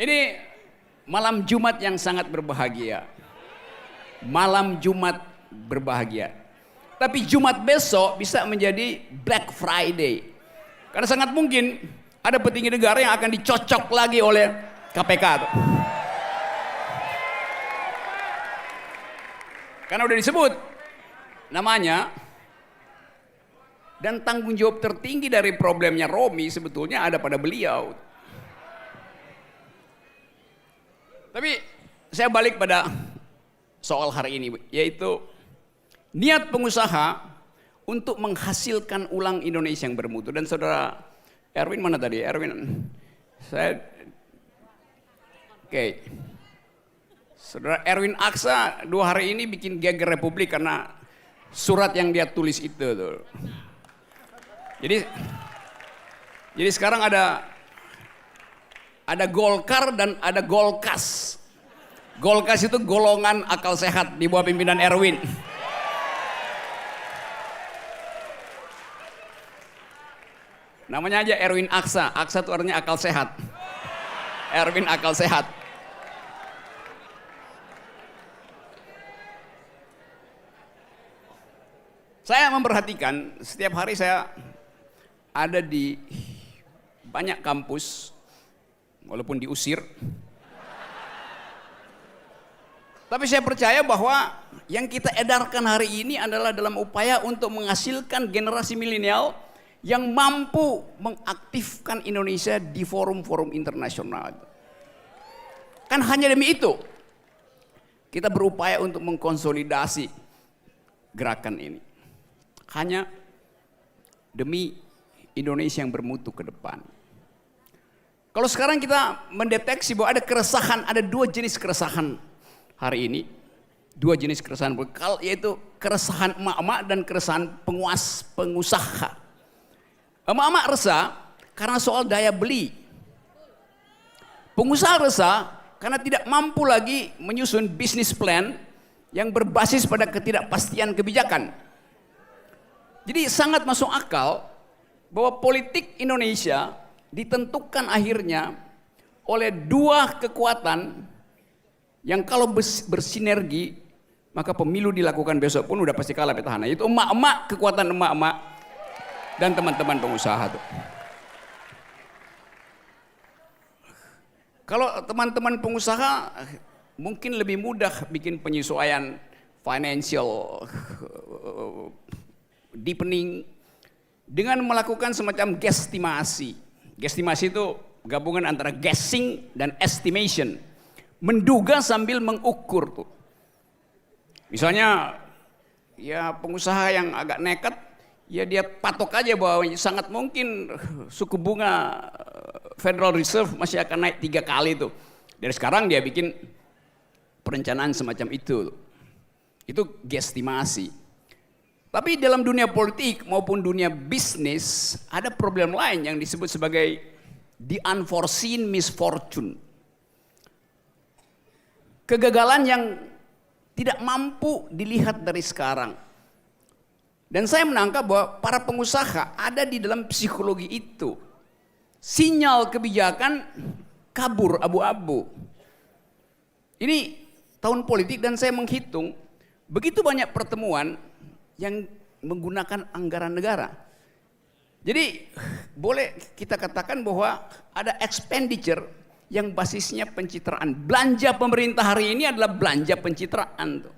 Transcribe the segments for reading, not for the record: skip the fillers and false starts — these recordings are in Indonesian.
Ini malam Jumat yang sangat berbahagia. Malam Jumat berbahagia. Tapi Jumat besok bisa menjadi Black Friday. Karena sangat mungkin ada petinggi negara yang akan dicocok lagi oleh KPK. Karena udah disebut namanya. Dan tanggung jawab tertinggi dari problemnya Romi sebetulnya ada pada beliau. Tapi saya balik pada soal hari ini, yaitu niat pengusaha untuk menghasilkan ulang Indonesia yang bermutu. Dan saudara Erwin mana tadi? Erwin, saudara Erwin Aksa 2 hari ini bikin geger Republik karena surat yang dia tulis itu tuh. Jadi sekarang ada Golkar dan ada Golkas. Golkas itu golongan akal sehat di bawah pimpinan Erwin. Namanya aja Erwin Aksa. Aksa itu artinya akal sehat. Erwin akal sehat. Saya memperhatikan setiap hari saya ada di banyak kampus, walaupun diusir. Tapi saya percaya bahwa yang kita edarkan hari ini adalah dalam upaya untuk menghasilkan generasi milenial yang mampu mengaktifkan Indonesia di forum-forum internasional. Kan hanya demi itu kita berupaya untuk mengkonsolidasi gerakan ini. Hanya demi Indonesia yang bermutu ke depan. Kalau sekarang kita mendeteksi bahwa ada keresahan, ada 2 jenis keresahan hari ini. 2 jenis keresahan, yaitu keresahan emak-emak dan keresahan pengusaha. Emak-emak resah karena soal daya beli. Pengusaha resah karena tidak mampu lagi menyusun bisnis plan yang berbasis pada ketidakpastian kebijakan. Jadi sangat masuk akal bahwa politik Indonesia ditentukan akhirnya oleh 2 kekuatan yang kalau bersinergi maka pemilu dilakukan besok pun udah pasti kalah petahana. Itu emak-emak, kekuatan emak-emak dan teman-teman pengusaha tuh. Kalau teman-teman pengusaha mungkin lebih mudah bikin penyesuaian financial deepening dengan melakukan semacam guesstimasi. Guesstimasi itu gabungan antara guessing dan estimation. Menduga sambil mengukur tuh. Misalnya ya pengusaha yang agak nekat, ya dia patok aja bahwa sangat mungkin suku bunga Federal Reserve masih akan naik 3 kali tuh. Dari sekarang dia bikin perencanaan semacam itu. Itu guesstimasi. Tapi dalam dunia politik maupun dunia bisnis ada problem lain yang disebut sebagai the unforeseen misfortune. Kegagalan yang tidak mampu dilihat dari sekarang. Dan saya menangkap bahwa para pengusaha ada di dalam psikologi itu. Sinyal kebijakan kabur abu-abu. Ini tahun politik dan saya menghitung begitu banyak pertemuan yang menggunakan anggaran negara. Jadi boleh kita katakan bahwa ada expenditure yang basisnya pencitraan. Belanja pemerintah hari ini adalah belanja pencitraan tuh.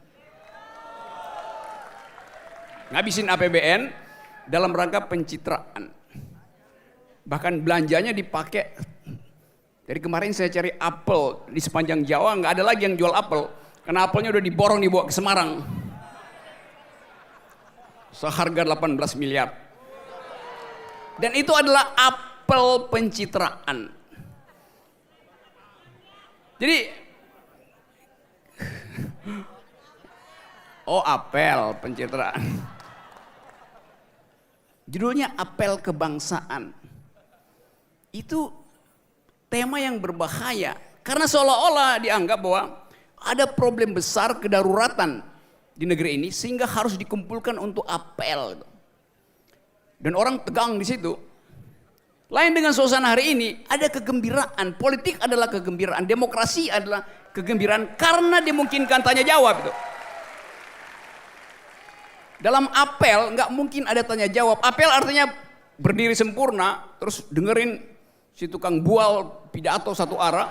Ngabisin APBN dalam rangka pencitraan. Bahkan belanjanya dipakai. Dari kemarin saya cari apel di sepanjang Jawa, nggak ada lagi yang jual apel karena apelnya udah diborong dibawa ke Semarang. Seharga 18 miliar. Dan itu adalah apel pencitraan. Jadi apel pencitraan. Judulnya apel kebangsaan. Itu tema yang berbahaya karena seolah-olah dianggap bahwa ada problem besar kedaruratan di negeri ini sehingga harus dikumpulkan untuk apel. Dan orang tegang di situ. Lain dengan suasana hari ini, ada kegembiraan. Politik adalah kegembiraan, demokrasi adalah kegembiraan karena dimungkinkan tanya jawab itu. Dalam apel nggak mungkin ada tanya jawab. Apel artinya berdiri sempurna, terus dengerin si tukang bual pidato satu arah.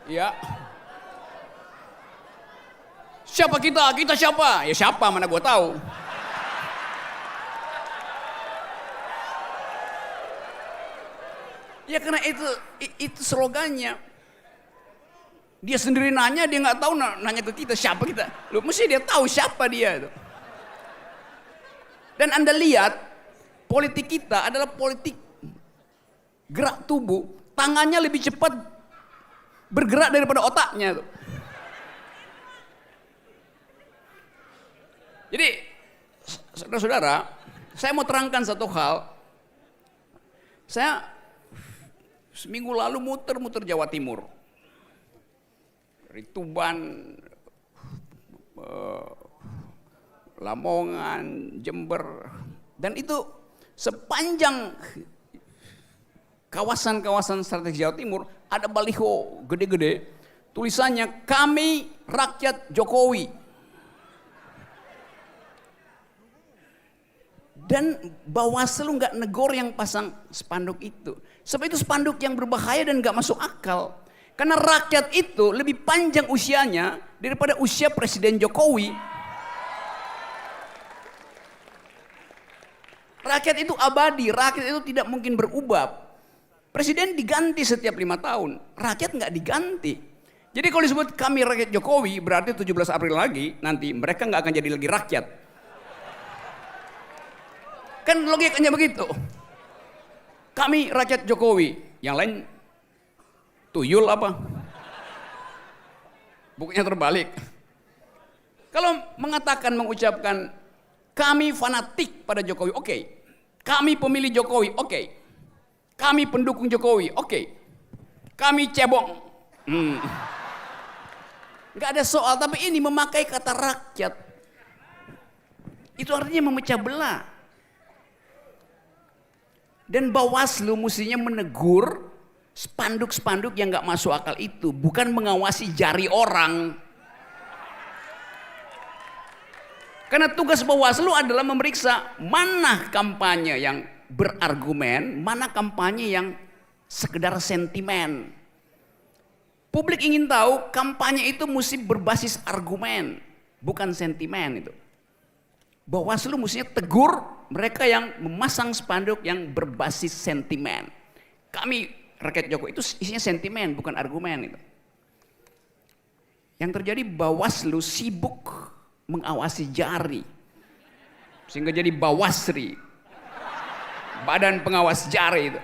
Ya. Siapa kita? Kita siapa? Ya siapa, mana gua tahu. Ya karena itu slogannya. Dia sendiri nanya, dia nggak tahu nanya ke kita siapa kita. Loh, mesti dia tahu siapa dia itu. Dan Anda lihat politik kita adalah politik gerak tubuh, tangannya lebih cepat bergerak daripada otaknya tuh. Jadi saudara-saudara, saya mau terangkan satu hal. Saya seminggu lalu muter-muter Jawa Timur. Dari Tuban, Lamongan, Jember. Dan itu sepanjang kawasan-kawasan strategis Jawa Timur ada baliho gede-gede. Tulisannya, kami rakyat Jokowi. Dan Bawaslu nggak negor yang pasang spanduk itu. Sebab itu spanduk yang berbahaya dan nggak masuk akal. Karena rakyat itu lebih panjang usianya daripada usia Presiden Jokowi. Rakyat itu abadi, rakyat itu tidak mungkin berubah. Presiden diganti setiap 5 tahun, rakyat nggak diganti. Jadi kalau disebut kami rakyat Jokowi, berarti 17 April lagi, nanti mereka nggak akan jadi lagi rakyat. Kan logikanya begitu. Kami rakyat Jokowi, yang lain tuyul apa? Bukunya terbalik. Kalau mengucapkan kami fanatik pada Jokowi, oke. Kami pemilih Jokowi, oke. Kami pendukung Jokowi, oke. Kami cebong. Nggak ada soal, tapi ini memakai kata rakyat. Itu artinya memecah belah. Dan Bawaslu mestinya menegur spanduk-spanduk yang nggak masuk akal itu, bukan mengawasi jari orang. Karena tugas Bawaslu adalah memeriksa mana kampanye yang berargumen, mana kampanye yang sekedar sentimen. Publik ingin tahu kampanye itu mesti berbasis argumen, bukan sentimen itu. Bawaslu mestinya tegur mereka yang memasang spanduk yang berbasis sentimen. Kami rakyat Jokowi itu isinya sentimen, bukan argumen itu. Yang terjadi Bawaslu sibuk mengawasi jari, sehingga jadi Bawasri, badan pengawas jari itu.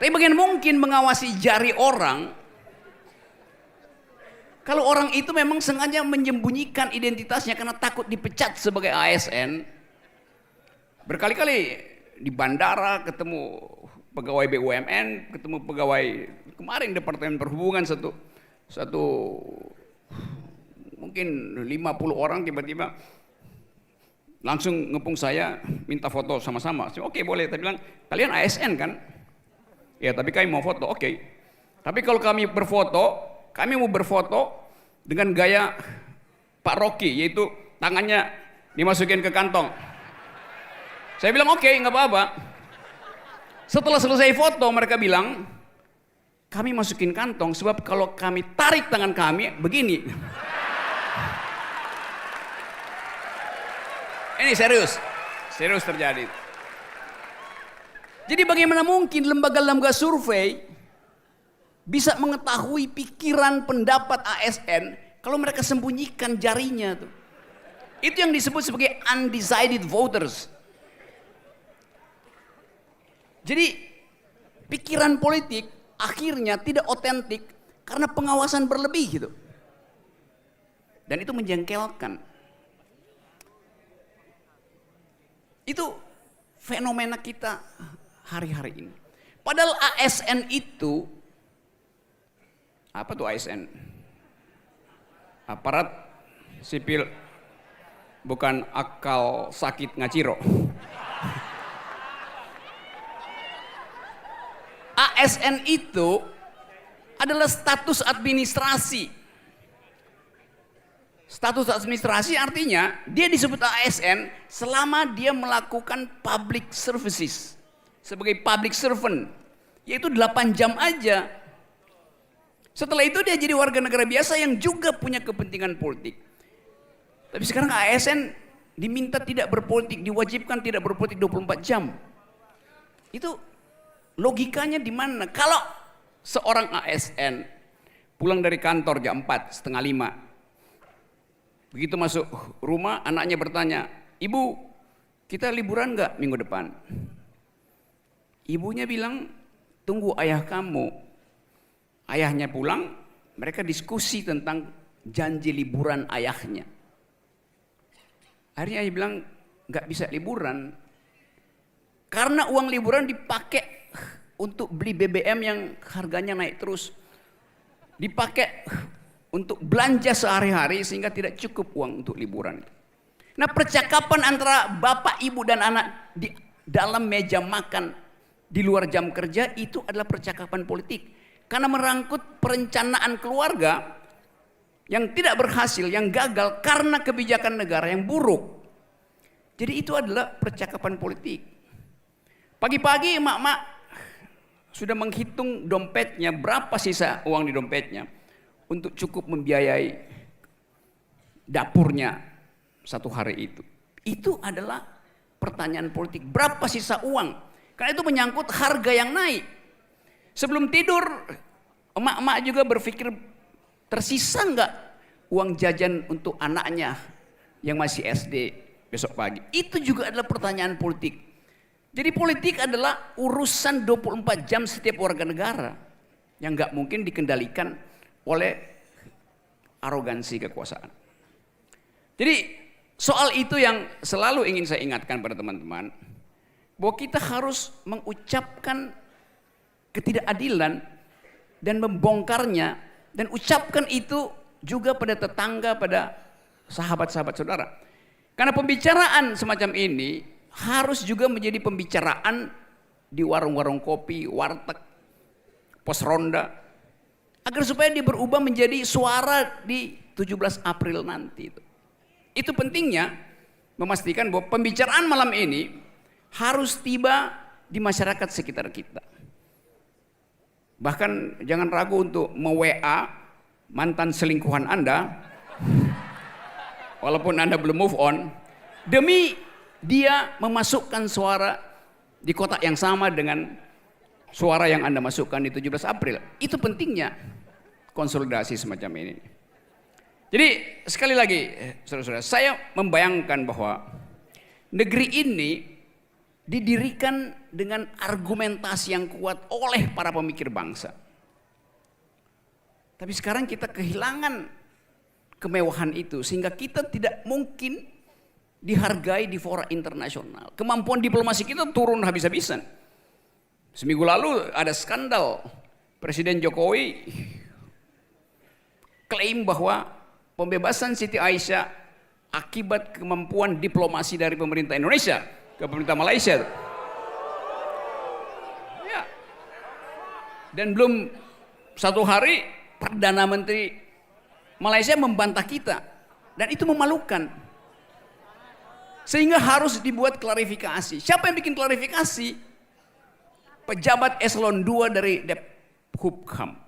Tapi bagaimana mungkin mengawasi jari orang kalau orang itu memang sengaja menyembunyikan identitasnya karena takut dipecat sebagai ASN. Berkali-kali di bandara ketemu pegawai BUMN, ketemu pegawai kemarin Departemen Perhubungan satu mungkin 50 orang tiba-tiba langsung ngepung saya minta foto sama-sama. Oke, boleh. Tapi bilang, kalian ASN kan? Ya, tapi kami mau foto. Oke. Tapi kalau kami mau berfoto dengan gaya Pak Rocky, yaitu tangannya dimasukin ke kantong. Saya bilang oke, nggak apa-apa. Setelah selesai foto mereka bilang, kami masukin kantong sebab kalau kami tarik tangan kami begini. Ini serius terjadi. Jadi bagaimana mungkin lembaga-lembaga survei bisa mengetahui pikiran pendapat ASN kalau mereka sembunyikan jarinya tuh. Itu yang disebut sebagai undecided voters. Jadi pikiran politik akhirnya tidak otentik karena pengawasan berlebih gitu. Dan itu menjengkelkan. Itu fenomena kita hari-hari ini. Padahal ASN itu, apa tuh ASN? Aparat sipil, bukan akal sakit ngaciro. ASN itu adalah status administrasi. Status administrasi artinya dia disebut ASN selama dia melakukan public services sebagai public servant, yaitu 8 jam aja. Setelah itu dia jadi warga negara biasa yang juga punya kepentingan politik. Tapi sekarang ASN diminta tidak berpolitik, diwajibkan tidak berpolitik 24 jam. Itu logikanya di mana? Kalau seorang ASN pulang dari kantor jam 4, setengah 5. Begitu masuk rumah, anaknya bertanya, "Ibu, kita liburan nggak minggu depan?" Ibunya bilang, "Tunggu ayah kamu." Ayahnya pulang, mereka diskusi tentang janji liburan ayahnya. Akhirnya ayah bilang, "Nggak bisa liburan. Karena uang liburan dipakai untuk beli BBM yang harganya naik terus. Dipakai untuk belanja sehari-hari sehingga tidak cukup uang untuk liburan." Nah, percakapan antara bapak, ibu, dan anak di dalam meja makan di luar jam kerja itu adalah percakapan politik. Karena merangkut perencanaan keluarga yang tidak berhasil, yang gagal karena kebijakan negara yang buruk. Jadi itu adalah percakapan politik. Pagi-pagi emak-emak sudah menghitung dompetnya, berapa sisa uang di dompetnya untuk cukup membiayai dapurnya satu hari itu. Itu adalah pertanyaan politik. Berapa sisa uang? Karena itu menyangkut harga yang naik. Sebelum tidur, emak-emak juga berpikir tersisa nggak uang jajan untuk anaknya yang masih SD besok pagi. Itu juga adalah pertanyaan politik. Jadi politik adalah urusan 24 jam setiap warga negara yang nggak mungkin dikendalikan oleh arogansi kekuasaan. Jadi soal itu yang selalu ingin saya ingatkan pada teman-teman, bahwa kita harus mengucapkan ketidakadilan dan membongkarnya, dan ucapkan itu juga pada tetangga, pada sahabat-sahabat saudara. Karena pembicaraan semacam ini harus juga menjadi pembicaraan di warung-warung kopi, warteg, pos ronda, agar supaya dia berubah menjadi suara di 17 April nanti. Itu pentingnya memastikan bahwa pembicaraan malam ini harus tiba di masyarakat sekitar kita. Bahkan jangan ragu untuk me-WA mantan selingkuhan Anda, walaupun Anda belum move on, demi dia memasukkan suara di kotak yang sama dengan suara yang Anda masukkan di 17 April. Itu pentingnya konsolidasi semacam ini. Jadi sekali lagi, saudara-saudara, saya membayangkan bahwa negeri ini didirikan dengan argumentasi yang kuat oleh para pemikir bangsa. Tapi sekarang kita kehilangan kemewahan itu sehingga kita tidak mungkin dihargai di fora internasional. Kemampuan diplomasi kita turun habis-habisan. Seminggu lalu ada skandal, Presiden Jokowi klaim bahwa pembebasan Siti Aisyah akibat kemampuan diplomasi dari pemerintah Indonesia ke pemerintah Malaysia. Ya. Dan belum satu hari Perdana Menteri Malaysia membantah kita, dan itu memalukan. Sehingga harus dibuat klarifikasi. Siapa yang bikin klarifikasi? Pejabat eselon 2 dari Dephupkam,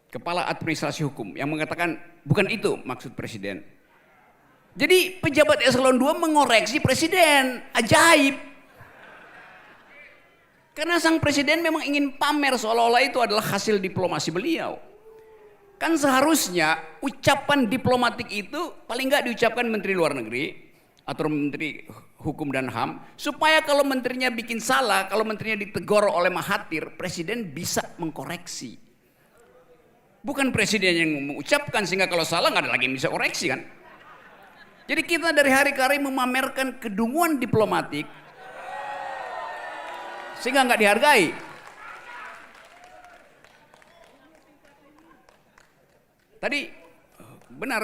Kepala Administrasi Hukum, yang mengatakan bukan itu maksud presiden. Jadi pejabat eselon 2 mengoreksi presiden. Ajaib. Karena sang presiden memang ingin pamer seolah-olah itu adalah hasil diplomasi beliau. Kan seharusnya ucapan diplomatik itu paling nggak diucapkan Menteri Luar Negeri atau Menteri Hukum dan HAM, supaya kalau menterinya bikin salah, kalau menterinya ditegur oleh Mahathir, presiden bisa mengkoreksi. Bukan presiden yang mengucapkan sehingga kalau salah nggak ada lagi yang bisa koreksi kan. Jadi kita dari hari ke hari memamerkan kedunguan diplomatik sehingga nggak dihargai. Tadi benar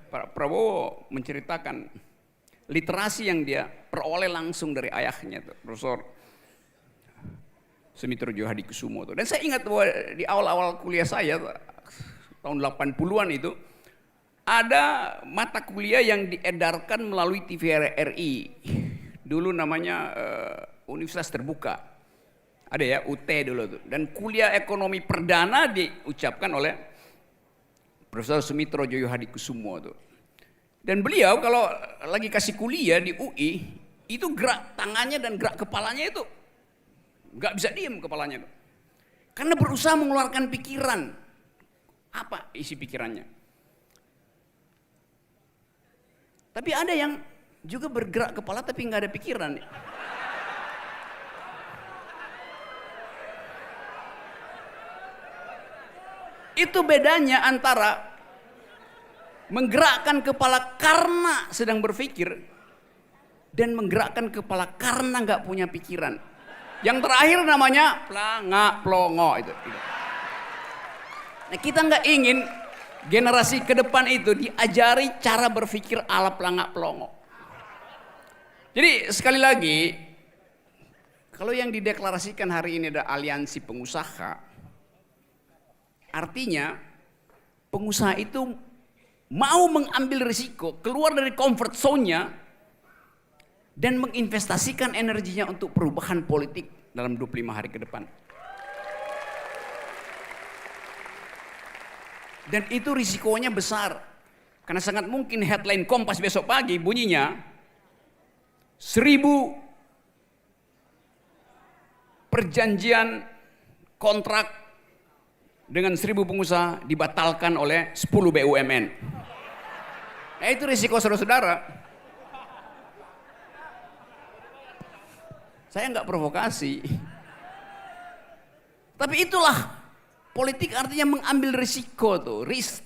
Pak Prabowo menceritakan literasi yang dia peroleh langsung dari ayahnya, Profesor Sumitrojo Hadikusumo. Dan saya ingat bahwa di awal-awal kuliah saya tahun 80-an itu ada mata kuliah yang diedarkan melalui TVRI. Dulu namanya Universitas Terbuka. Ada ya, UT dulu tuh. Dan kuliah ekonomi perdana diucapkan oleh Profesor Sumitrojo Hadikusumo tuh. Dan beliau kalau lagi kasih kuliah di UI, itu gerak tangannya dan gerak kepalanya itu nggak bisa diem kepalanya tuh. Karena berusaha mengeluarkan pikiran. Apa isi pikirannya? Tapi ada yang juga bergerak kepala tapi nggak ada pikiran. Itu bedanya antara menggerakkan kepala karena sedang berpikir dan menggerakkan kepala karena nggak punya pikiran. Yang terakhir namanya planga-plongo itu. Nah, kita nggak ingin generasi ke depan itu diajari cara berpikir ala planga-plongo. Jadi sekali lagi, kalau yang dideklarasikan hari ini ada aliansi pengusaha, artinya pengusaha itu mau mengambil risiko, keluar dari comfort zone-nya dan menginvestasikan energinya untuk perubahan politik dalam 25 hari ke depan. Dan itu risikonya besar. Karena sangat mungkin headline Kompas besok pagi bunyinya 1.000 perjanjian kontrak dengan 1.000 pengusaha dibatalkan oleh 10 BUMN. Nah, itu risiko saudara-saudara. Saya nggak provokasi. Tapi itulah politik, artinya mengambil risiko tuh, risk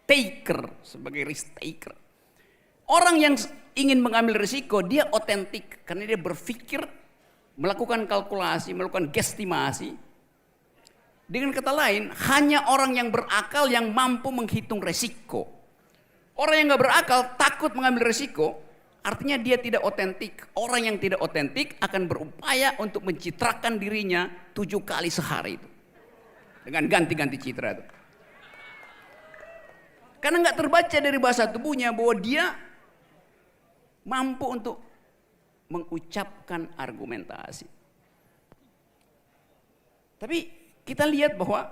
taker, sebagai risk taker. Orang yang ingin mengambil risiko, dia otentik karena dia berpikir, melakukan kalkulasi, melakukan gestimasi. Dengan kata lain, hanya orang yang berakal yang mampu menghitung risiko. Orang yang nggak berakal takut mengambil risiko, artinya dia tidak otentik. Orang yang tidak otentik akan berupaya untuk mencitrakan dirinya 7 kali sehari itu. Dengan ganti-ganti citra itu. Karena nggak terbaca dari bahasa tubuhnya bahwa dia mampu untuk mengucapkan argumentasi. Tapi kita lihat bahwa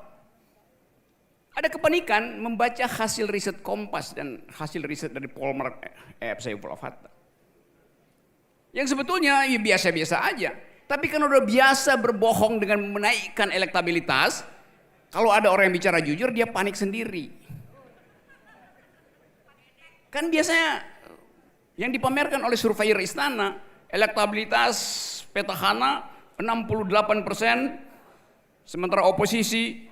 ada kepanikan membaca hasil riset Kompas dan hasil riset dari Polmark Saifullah Fattah. Yang sebetulnya ya biasa-biasa aja. Tapi kan udah biasa berbohong dengan menaikkan elektabilitas. Kalau ada orang yang bicara jujur, dia panik sendiri. Kan biasanya yang dipamerkan oleh surveyor Istana, elektabilitas petahana 68%, sementara oposisi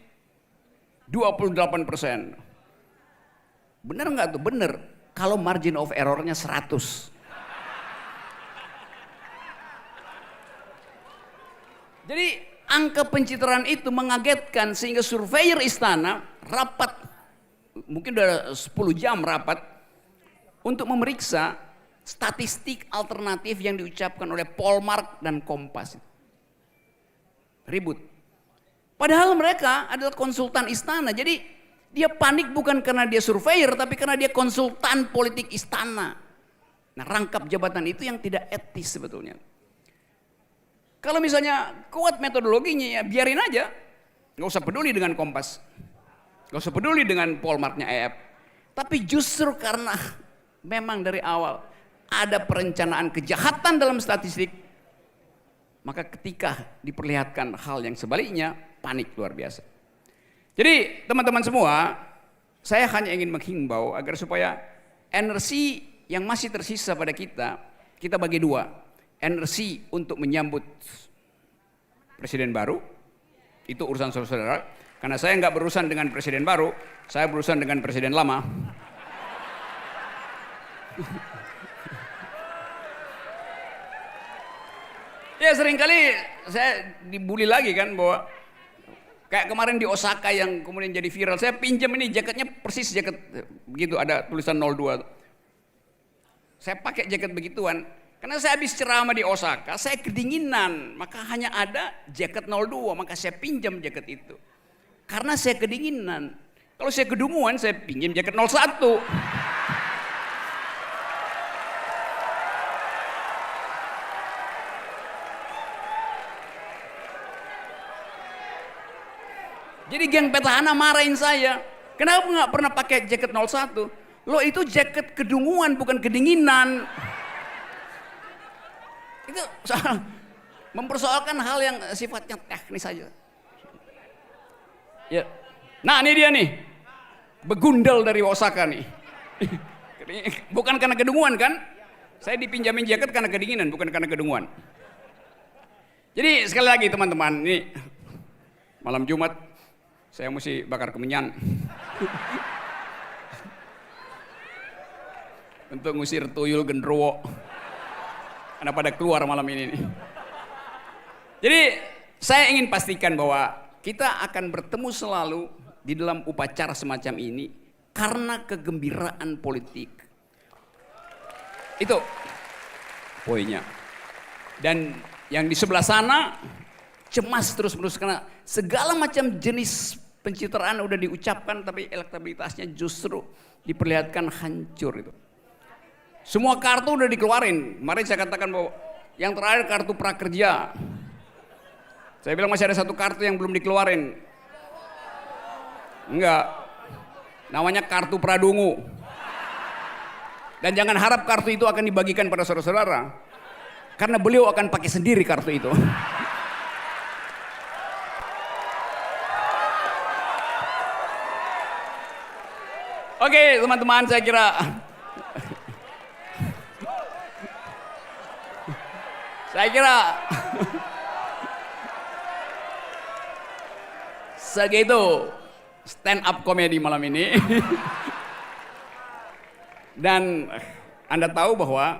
28%. Benar nggak tuh? Benar. Kalau margin of errornya 100. Jadi angka pencitraan itu mengagetkan sehingga surveyor Istana rapat, mungkin udah 10 jam rapat untuk memeriksa statistik alternatif yang diucapkan oleh Polmark dan Kompas. Ribut. Padahal mereka adalah konsultan Istana, jadi dia panik bukan karena dia surveyor tapi karena dia konsultan politik Istana. Nah, rangkap jabatan itu yang tidak etis sebetulnya. Kalau misalnya kuat metodologinya ya biarin aja. Gak usah peduli dengan Kompas. Gak usah peduli dengan Polmarknya EF. Tapi justru karena memang dari awal ada perencanaan kejahatan dalam statistik. Maka ketika diperlihatkan hal yang sebaliknya, panik luar biasa. Jadi teman-teman semua, saya hanya ingin menghimbau agar supaya energi yang masih tersisa pada kita bagi dua. Energi untuk menyambut presiden baru, itu urusan saudara-saudara. Karena saya nggak berurusan dengan presiden baru, saya berurusan dengan presiden lama. Ya seringkali saya dibully lagi kan bahwa kayak kemarin di Osaka yang kemudian jadi viral, saya pinjam ini jaketnya persis jaket begitu ada tulisan 02. Saya pakai jaket begituan. Karena saya habis ceramah di Osaka, saya kedinginan, maka hanya ada jaket 02, maka saya pinjam jaket itu. Karena saya kedinginan. Kalau saya kedunguan, saya pinjam jaket 01. Jadi geng petahana marahin saya. Kenapa nggak pernah pakai jaket 01? Lo itu jaket kedunguan, bukan kedinginan. Itu soal mempersoalkan hal yang sifatnya teknis saja. Ya. Nah ini dia nih, begundal dari Osaka nih. Bukan karena kedunguan kan? Saya dipinjamin jaket karena kedinginan, bukan karena kedunguan. Jadi sekali lagi teman-teman, ini malam Jumat saya mesti bakar kemenyan. Untuk ngusir tuyul genderuwo. Karena pada keluar malam ini nih. Jadi saya ingin pastikan bahwa kita akan bertemu selalu di dalam upacara semacam ini karena kegembiraan politik. Itu poinnya. Dan yang di sebelah sana cemas terus-menerus karena segala macam jenis pencitraan udah diucapkan tapi elektabilitasnya justru diperlihatkan hancur itu. Semua kartu udah dikeluarin. Kemarin saya katakan bahwa yang terakhir kartu prakerja. Saya bilang masih ada satu kartu yang belum dikeluarin. Enggak. Namanya kartu pradungu. Dan jangan harap kartu itu akan dibagikan pada saudara-saudara. Karena beliau akan pakai sendiri kartu itu. Oke, teman-teman, saya kira segitu stand up komedi malam ini. Dan Anda tahu bahwa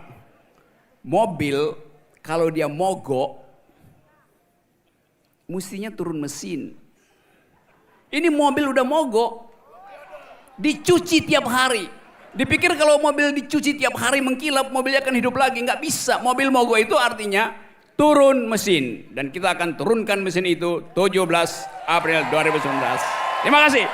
mobil kalau dia mogok mestinya turun mesin. Ini mobil udah mogok, dicuci tiap hari. Dipikir kalau mobil dicuci tiap hari mengkilap, mobilnya akan hidup lagi. Nggak bisa. Mobil mogok itu artinya turun mesin. Dan kita akan turunkan mesin itu 17 April 2019. Terima kasih.